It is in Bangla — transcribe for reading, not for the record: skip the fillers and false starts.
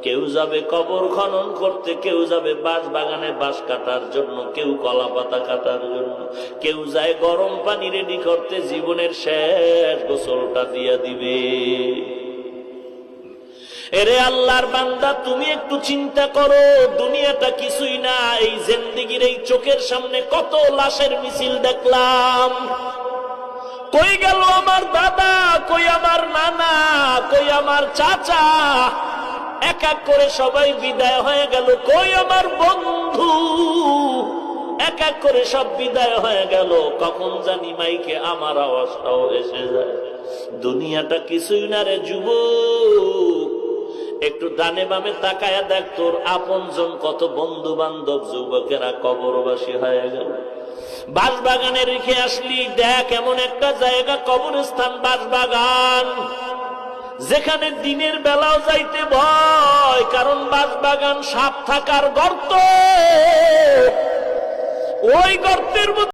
কেউ যাবে কবর খনন করতে, কেউ যাবে বাঁশ বাগানে বাঁশ কাটার জন্য, কেউ কলা পাতা কাটার জন্য, কেউ যায় গরম পানি রেডি করতে, জীবনের শেষ গোসলটা দিয়া দিবে। এরে আল্লাহর বান্দা, তুমি একটু চিন্তা করো, দুনিয়াটা কিছুই না। এই জিন্দেগির এই চোখের সামনে কত লাশের মিছিল দেখলাম। কই গেল আমার দাদা, কই আমার নানা, কই আমার চাচা, এক এক করে সবাই বিদায় হয়ে গেল। কই আমার বন্ধু, এক এক করে সব বিদায় হয়ে গেল। কখন জানি মাইকে আমার আওয়াজটাও এসে যায়। দুনিয়াটা কিছুই না রে যুবক, একটু ডানে বামে তাকায়া দেখ, তোর আপনজন কত বন্ধু বান্ধব যুবকেরা কবরবাসী হয়ে গেল। বাঁশবাগানে রেখে আসলি, দেখ এমন একটা জায়গা কবরস্থান বাঁশবাগান, যেখানে দিনের বেলাও যাইতে ভয়, কারণ বাঁশবাগান সাপ থাকার গর্ত। ওই গর্তের